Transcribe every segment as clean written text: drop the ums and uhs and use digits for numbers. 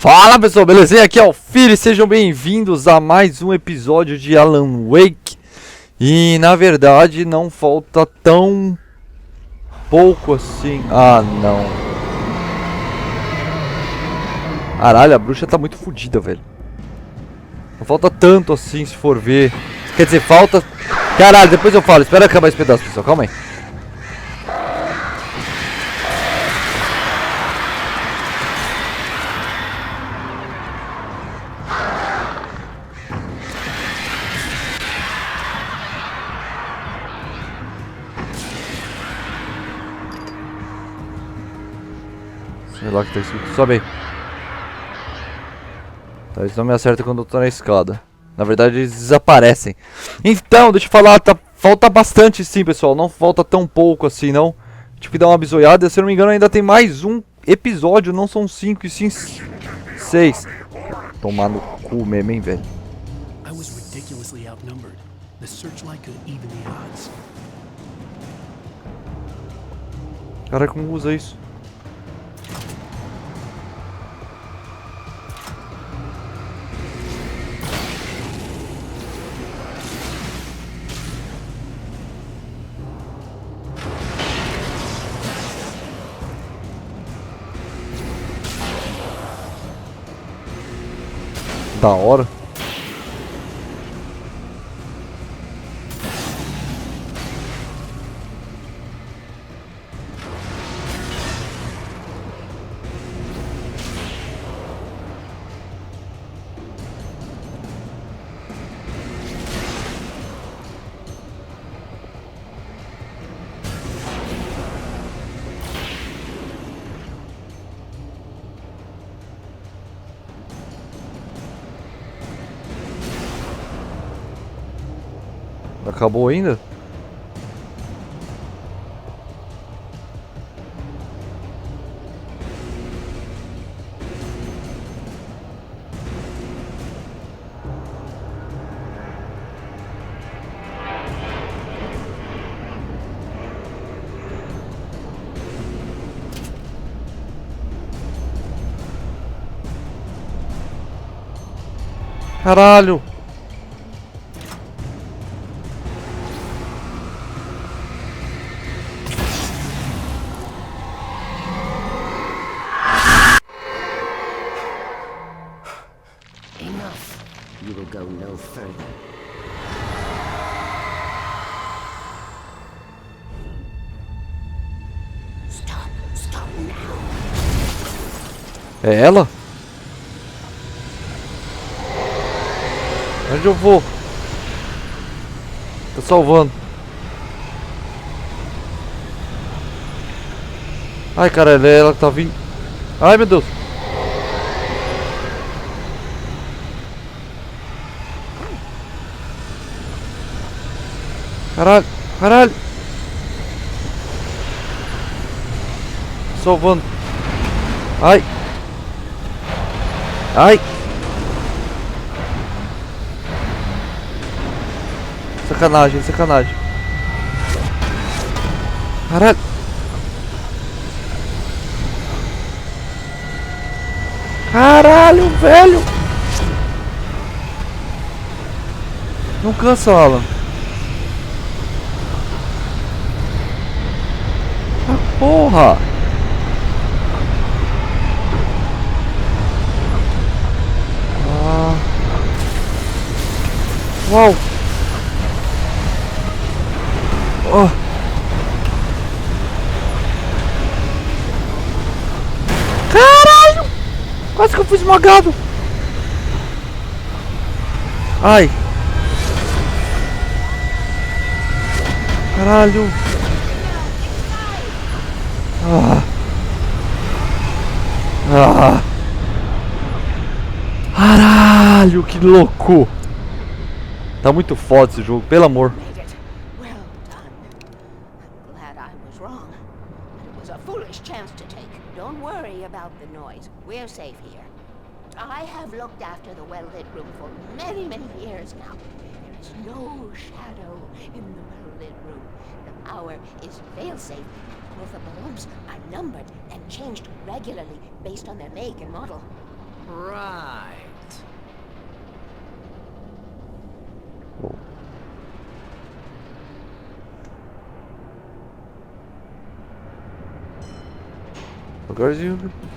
Fala pessoal, belezinha? Aqui é o Filho, sejam bem-vindos a mais um episódio de Alan Wake. E na verdade não falta tão pouco assim. Ah não. Caralho, a bruxa tá muito fodida, velho. Não falta tanto assim se for ver. Quer dizer, falta... Caralho, depois eu falo, espera acabar esse pedaço, pessoal, calma aí. Sei lá o que tá escrito. Sobe aí. Tá, eles não me acertam quando eu tô na escada. Na verdade eles desaparecem. Então, deixa eu falar, falta bastante sim, pessoal. Não falta tão pouco assim, não. Tive que dar uma bisoiada. Se eu não me engano ainda tem mais um episódio. Não são 5 e sim 6. Tomar no cu mesmo, hein, velho. Cara, como usa isso? Da hora. Acabou ainda? Caralho! You will go no further. Stop now. É ela? Onde eu vou? Tô salvando. Ai, cara, ela tá vindo. Ai, meu Deus. Caralho, caralho. Salvando. Ai. Ai. Sacanagem, sacanagem. Caralho. Caralho, velho. Não cansa, Alan. Ah, porra. Ah. Uau. Oh. Caralho. Quase que eu fui esmagado. Ai. Caralho. Ah. Ah. Caralho, que louco. Tá muito foda esse jogo, pelo amor. Well done. I'm glad I was wrong. It was a foolish chance to take. Don't worry about the noise. We're safe here. I have looked after the well-lit room for many years now. There is no shadow in the well-lit room. The power is fail-safe. Both the bulbs are numbered and changed regularly based on their make and model. Right. Agora de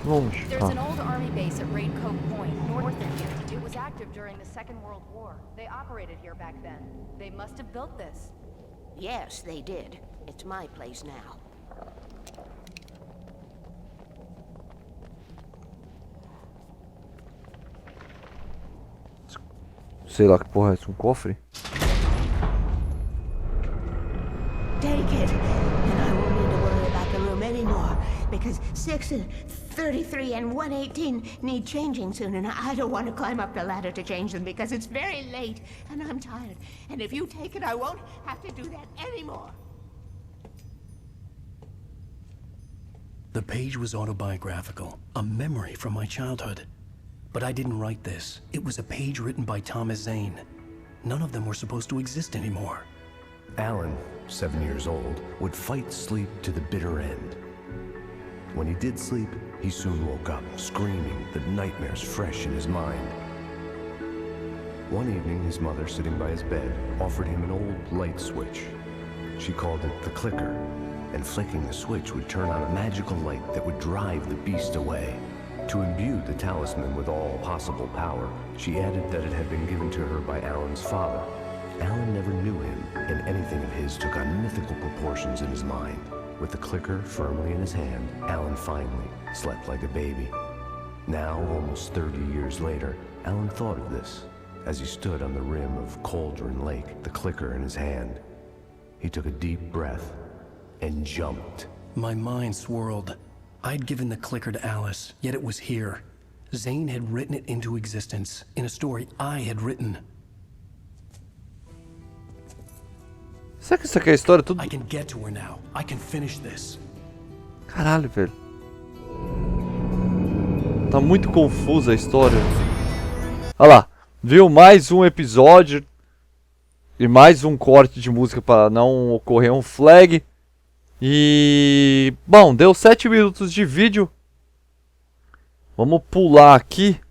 longe. There's an old army base at Raincoat Point, north of here. It was active during the Second World War. They operated here back then. They must have built this. Yes, they did. It's my place now. Sei lá que porra é isso, um cofre? Take it, and I won't need to worry about the room anymore, because 6 and 33 and 118 need changing soon, and I don't want to climb up the ladder to change them because it's very late, and I'm tired. And if you take it, I won't have to do that anymore. The page was autobiographical, a memory from my childhood. But I didn't write this. It was a page written by Thomas Zane. None of them were supposed to exist anymore. Alan, 7 years old, would fight sleep to the bitter end. When he did sleep, he soon woke up, screaming, the nightmares fresh in his mind. One evening, his mother, sitting by his bed, offered him an old light switch. She called it the clicker, and flicking the switch would turn on a magical light that would drive the beast away. To imbue the talisman with all possible power, she added that it had been given to her by Alan's father. Alan never knew him, and anything of his took on mythical proportions in his mind. With the clicker firmly in his hand, Alan finally slept like a baby. Now, almost 30 years later, Alan thought of this as he stood on the rim of Cauldron Lake, the clicker in his hand. He took a deep breath and jumped. My mind swirled. I'd given the clicker to Alice, yet it was here. Zane had written it into existence, in a story I had written. Será que isso aqui é a história tudo? I can get to her now. I can finish this. Caralho, velho. Tá muito confusa a história. Olha lá. Viu mais um episódio. E mais um corte de música para não ocorrer um flag. E... bom, deu 7 minutos de vídeo. Vamos pular aqui.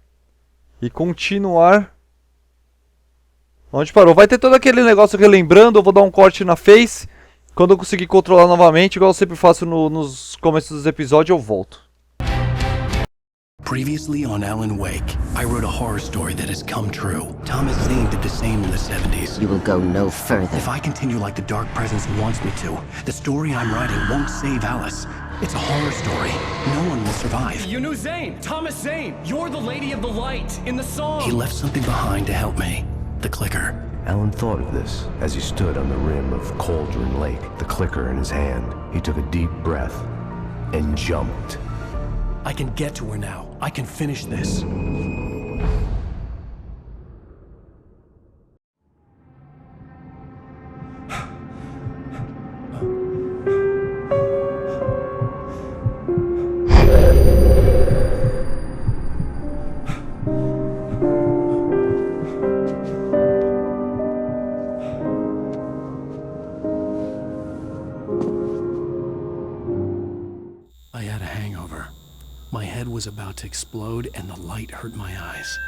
E continuar. Onde parou? Vai ter todo aquele negócio relembrando. Eu vou dar um corte na face. Quando eu conseguir controlar novamente, igual eu sempre faço nos começos dos episódios, eu volto. Previously on Alan Wake, I wrote a horror story that has come true. Thomas Zane did the same in the 70s. You will go no further. If I continue like the Dark Presence wants me to, the story I'm writing won't save Alice. It's a horror story. No one will survive. You knew Zane! Thomas Zane! You're the Lady of the Light in the song! He left something behind to help me. The clicker. Alan thought of this as he stood on the rim of Cauldron Lake, the clicker in his hand. He took a deep breath and jumped. I can get to her now. I can finish this. I had a hangover. My head was about to explode and the light hurt my eyes.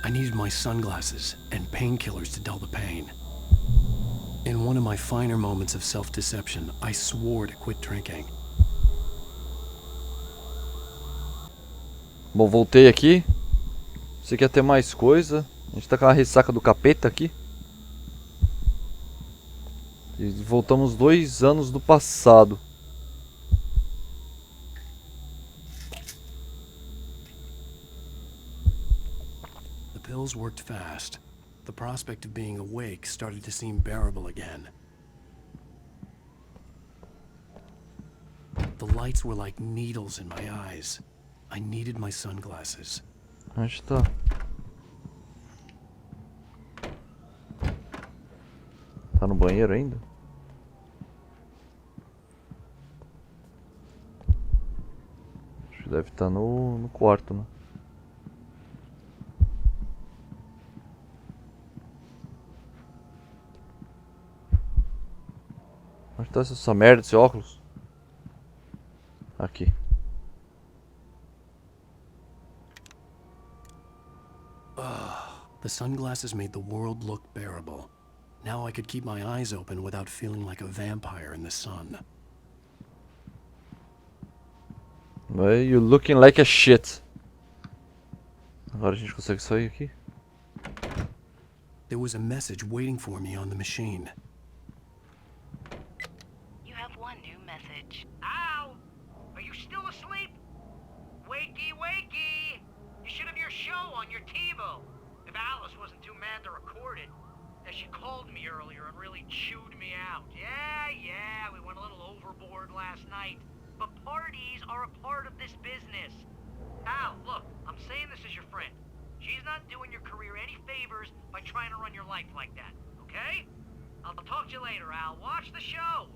I needed my sunglasses and painkillers to dull the pain. In one of my finer moments of self-deception, I swore to quit drinking. Bom, voltei aqui. Você quer ter mais coisa? A gente tá com a ressaca do capeta aqui. E voltamos 2 anos do passado. The pills worked fast. The prospect of being awake started to seem bearable again. The lights were like needles in my eyes. I needed my sunglasses. Onde tá? Tá no banheiro ainda? Acho que deve estar no quarto, né? Onde tá essa merda desse óculos? Aqui. The sunglasses made the world look bearable. Now I could keep my eyes open without feeling like a vampire in the sun. Well, you're looking like a shit. Agora a gente consegue sair aqui. There was a message waiting for me on the machine. You have one new message. Al! Are you still asleep? Wakey, wakey! You should have your show on your TiVo. If Alice wasn't too mad to record it. As she called me earlier and really chewed me out. Yeah, we went a little overboard last night. But parties are a part of this business. Al, look, I'm saying this as your friend. She's not doing your career any favors by trying to run your life like that, okay? I'll talk to you later, Al. Watch the show.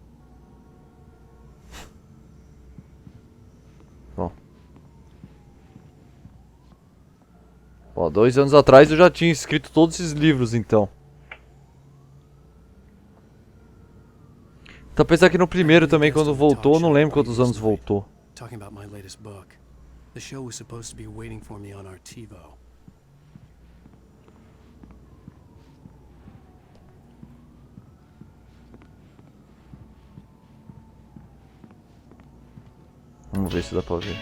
Bom. Ó, 2 anos atrás eu já tinha escrito todos esses livros, então. Então pensar que no primeiro também, quando voltou, eu não lembro quantos anos voltou. Talking about my latest book. The show was supposed to be waiting for me on our TiVo. Vamos ver se dá pra ver.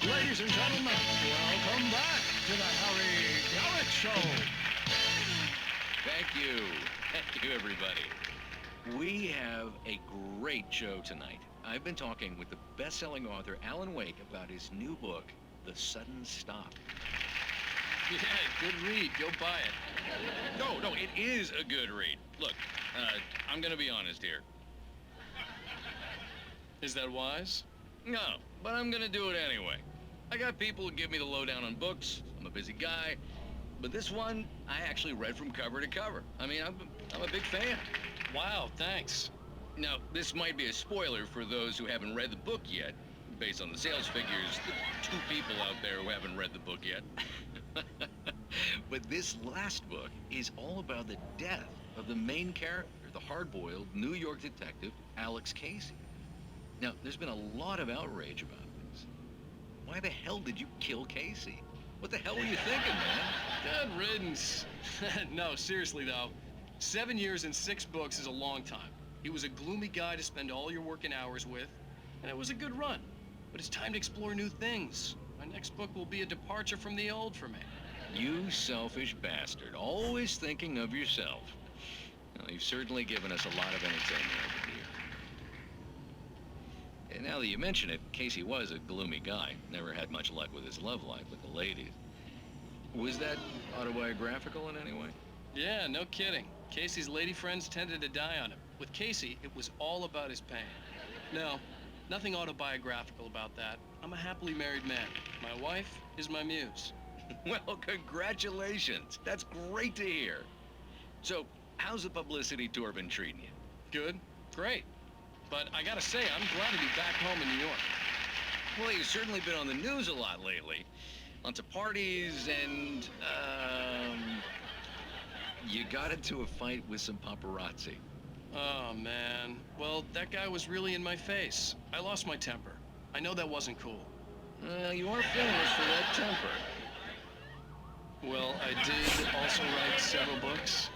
Ladies and gentlemen, welcome back to the Harry Garrett Show. Thank you, everybody. We have a great show tonight. I've been talking with the best-selling author Alan Wake about his new book, The Sudden Stop. Yeah, good read. Go buy it. No, it is a good read. Look, I'm gonna be honest here. Is that wise? No, but I'm gonna do it anyway. I got people who give me the lowdown on books. I'm a busy guy. But this one, I actually read from cover to cover. I mean, I'm a big fan. Wow, thanks. Now, this might be a spoiler for those who haven't read the book yet. Based on the sales figures, the 2 people out there who haven't read the book yet. But this last book is all about the death of the main character, the hard-boiled New York detective, Alex Casey. Now, there's been a lot of outrage about this. Why the hell did you kill Casey? What the hell were you thinking, man? Good riddance. No, seriously though. 7 years and 6 books is a long time. He was a gloomy guy to spend all your working hours with, and it was a good run. But it's time to explore new things. My next book will be a departure from the old for me. You selfish bastard, always thinking of yourself. Well, you've certainly given us a lot of entertainment over the years. And now that you mention it, Casey was a gloomy guy. Never had much luck with his love life with the ladies. Was that autobiographical in any way? Yeah, no kidding. Casey's lady friends tended to die on him. With Casey, it was all about his pain. No, nothing autobiographical about that. I'm a happily married man. My wife is my muse. Well, congratulations. That's great to hear. So, how's the publicity tour been treating you? Good, great. But I gotta say, I'm glad to be back home in New York. Well, you've certainly been on the news a lot lately. Lots of parties and, you got into a fight with some paparazzi. Oh, man. Well, that guy was really in my face. I lost my temper. I know that wasn't cool. Well, you are famous for that temper. Well, I did also write several books.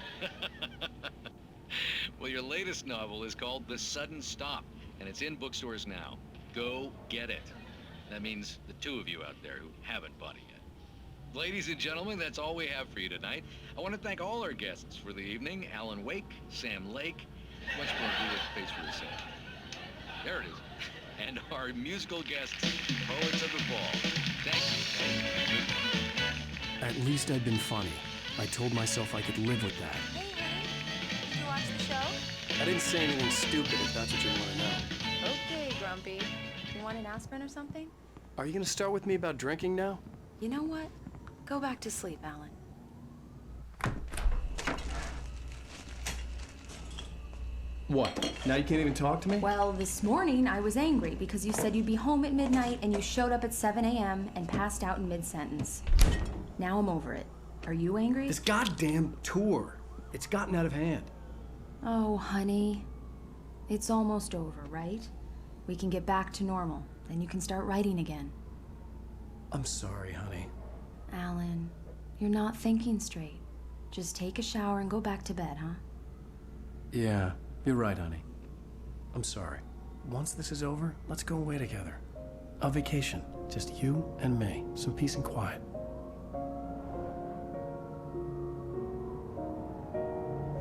Well, your latest novel is called The Sudden Stop, and it's in bookstores now. Go get it. That means the 2 of you out there who haven't bought it yet. Ladies and gentlemen, that's all we have for you tonight. I want to thank all our guests for the evening. Alan Wake, Sam Lake, much more do with Face for the Sale. There it is. And our musical guests, Poets of the Fall. Thank you, and good night. At least I'd been funny. I told myself I could live with that. Hey, honey. Did you watch the show? I didn't say anything stupid, if that's what you want to know. Okay, Grumpy. You want an aspirin or something? Are you going to start with me about drinking now? You know what? Go back to sleep, Alan. What? Now you can't even talk to me? Well, this morning I was angry because you said you'd be home at midnight and you showed up at 7 a.m. and passed out in mid-sentence. Now I'm over it. Are you angry? This goddamn tour. It's gotten out of hand. Oh, honey. It's almost over, right? We can get back to normal. Then you can start writing again. I'm sorry, honey. Alan, You're not thinking straight. Just take a shower and go back to bed, huh? Yeah, you're right, honey. I'm sorry. Once this is over, let's go away together. A vacation. Just you and me. Some peace and quiet.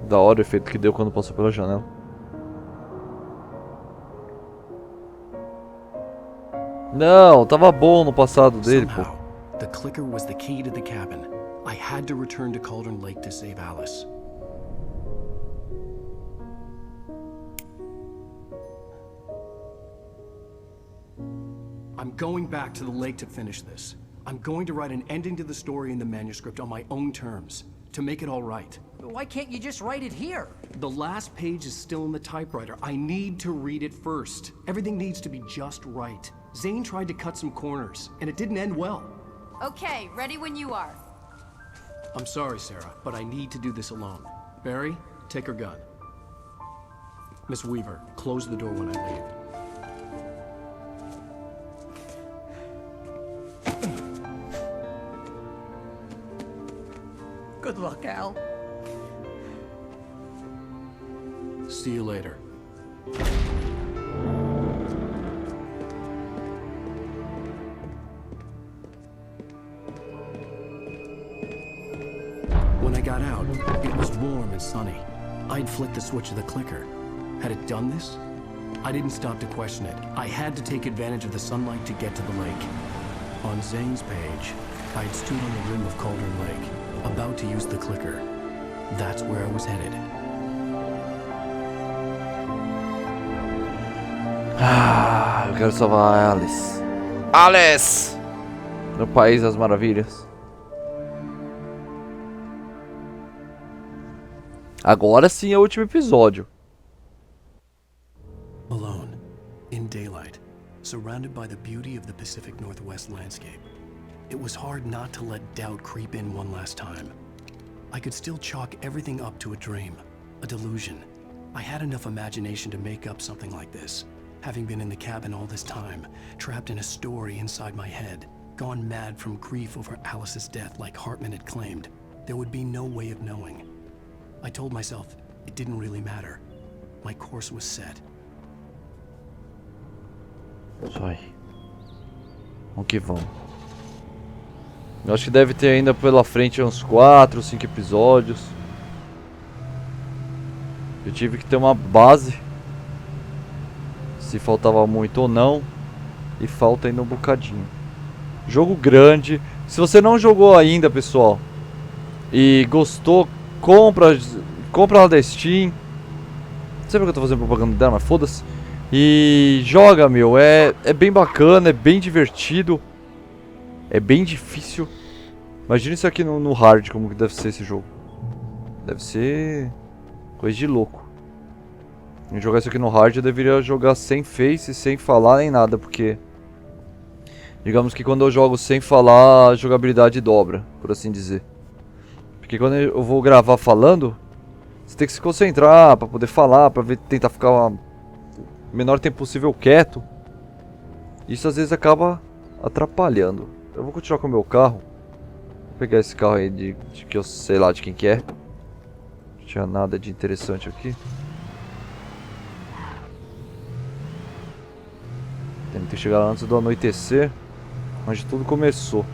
Da hora o efeito que deu quando passou pela janela. Não, tava bom no passado dele, pô. Somehow, the clicker was the key to the cabin. I had to return to Cauldron Lake to save Alice. I'm going back to the lake to finish this. I'm going to write an ending to the story in the manuscript on my own terms, to make it all right. Why can't you just write it here? The last page is still in the typewriter. I need to read it first. Everything needs to be just right. Zane tried to cut some corners, and it didn't end well. Okay, ready when you are. I'm sorry, Sarah, but I need to do this alone. Barry, take her gun. Miss Weaver, close the door when I leave. Good luck, Al. See you later. When I got out, it was warm and sunny. I'd flicked the switch of the clicker. Had it done this? I didn't stop to question it. I had to take advantage of the sunlight to get to the lake. On Zane's page, I'd stood on the rim of Cauldron Lake, about to use the clicker. That's where I was headed. Ah, eu quero salvar a Alice. Alice! No País das Maravilhas. Agora sim é o último episódio. Alone, in daylight, surrounded by the beauty of the Pacific Northwest landscape. It was hard not to let doubt creep in one last time. I could still chalk everything up to a dream, a delusion. I had enough imagination to make up something like this. Having been in the cabin all this time, trapped in a story inside my head, gone mad from grief over Alice's death like Hartman had claimed, there would be no way of knowing. I told myself it didn't really matter. My course was set. Isso aí. Vamos que vamos. Eu acho que deve ter ainda pela frente uns 4 ou 5 episódios. Eu tive que ter uma base. Se faltava muito ou não. E falta ainda um bocadinho. Jogo grande. Se você não jogou ainda, pessoal, e gostou, compra lá da Steam. Não sei porque eu tô fazendo propaganda dela, mas foda-se. E joga, meu. É bem bacana, é bem divertido. É bem difícil. Imagina isso aqui no hard, como que deve ser esse jogo. Deve ser coisa de louco. E jogar isso aqui no hard eu deveria jogar sem face, sem falar nem nada, porque digamos que quando eu jogo sem falar, a jogabilidade dobra, por assim dizer. Porque quando eu vou gravar falando, você tem que se concentrar pra poder falar, pra tentar ficar o menor tempo possível quieto. Isso às vezes acaba atrapalhando. Eu vou continuar com o meu carro. Vou pegar esse carro aí de que eu sei lá de quem que é. Não tinha nada de interessante aqui. Tem que chegar lá antes do anoitecer, onde tudo começou.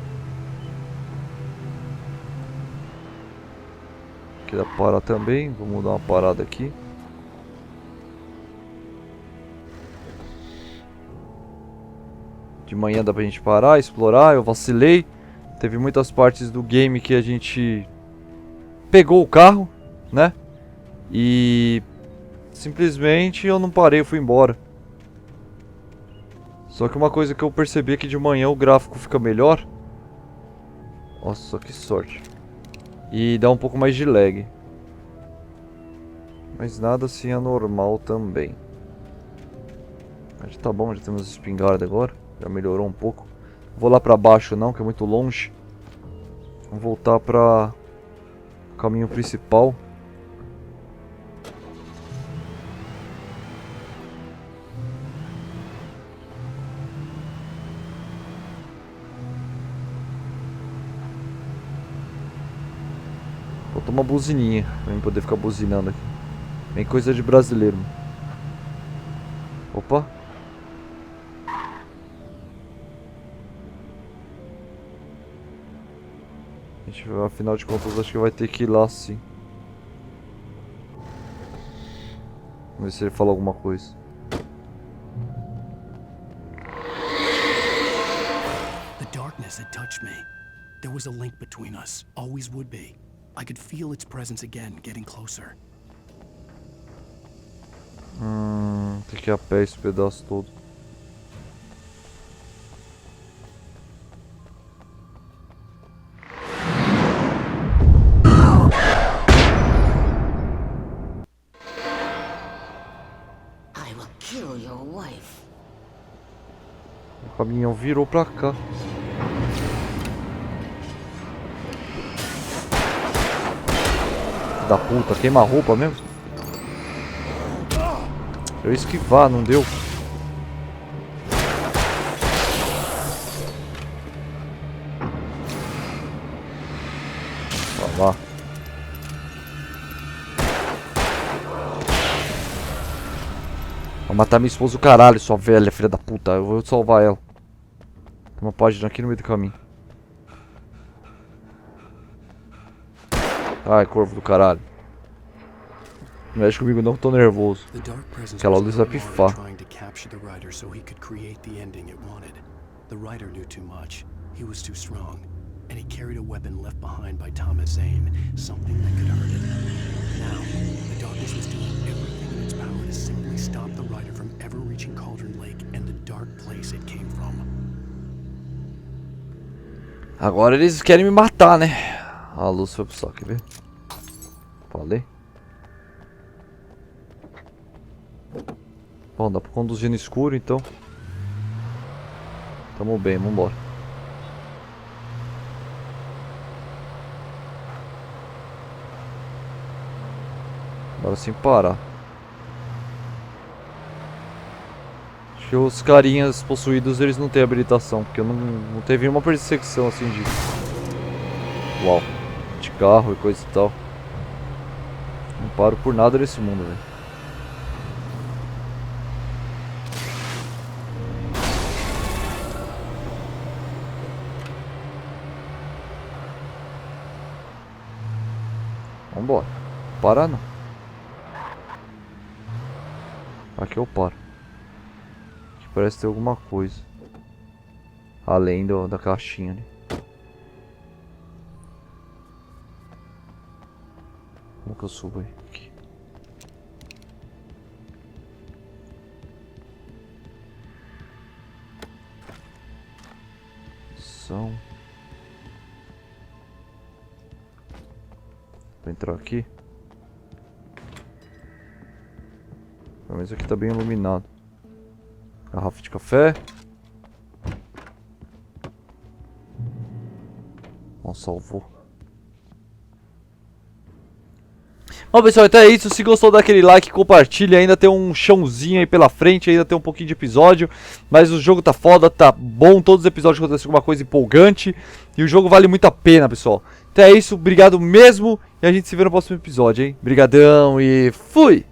Aqui dá pra parar também. Vamos dar uma parada aqui. De manhã dá pra gente parar, explorar. Eu vacilei. Teve muitas partes do game que a gente pegou o carro, né? E simplesmente eu não parei, eu fui embora. Só que uma coisa que eu percebi é que de manhã o gráfico fica melhor. Nossa, que sorte. E dá um pouco mais de lag. Mas nada assim anormal também. Mas tá bom, já temos espingarda agora. Já melhorou um pouco. Vou lá pra baixo não, que é muito longe. Vamos voltar pra o caminho principal. Falta uma buzininha pra mim poder ficar buzinando aqui. Bem coisa de brasileiro. Opa. A gente, afinal de contas, acho que vai ter que ir lá sim. Vamos ver se ele fala alguma coisa. The darkness had touched me. There was a link between us, always would be. I could feel its presence again, getting closer. Tem que ir a pé esse pedaço todo. I will kill your wife. O caminhão virou pra cá. Da puta, queima a roupa mesmo? Eu ia esquivar, não deu. Vai lá. Vai matar minha esposa o caralho, sua velha, filha da puta. Eu vou salvar ela. Tem uma página aqui no meio do caminho. Ai, corvo do caralho. Não mexe comigo não, tô nervoso. Aquela luz vai pifar. And he carried a weapon left behind by Thomas Zane, something that could hurt it. Now, the darkness was doing everything in its power to simply stop the rider from ever reaching Cauldron Lake and the dark place it came from. Agora eles querem me matar, né? A luz foi pro saco, quer ver? Falei. Bom, dá pra conduzir no escuro, então. Tamo bem, vambora. Agora sem parar. Acho que os carinhas possuídos, eles não têm habilitação, porque eu não teve uma perseguição assim de... Uau, de carro e coisa e tal. Não paro por nada nesse mundo, velho. Vambora. Parar não. Aqui eu paro. Aqui parece ter alguma coisa. Além da caixinha ali. Como que eu subo aí? Aqui. Vou entrar aqui. Pelo menos aqui tá bem iluminado. Garrafa de café. Nossa, salvou. Bom, pessoal, então é isso. Se gostou, dá aquele like, compartilha. Ainda tem um chãozinho aí pela frente. Ainda tem um pouquinho de episódio. Mas o jogo tá foda, tá bom. Todos os episódios acontecem alguma coisa empolgante. E o jogo vale muito a pena, pessoal. Então é isso. Obrigado mesmo. E a gente se vê no próximo episódio, hein? Brigadão e fui!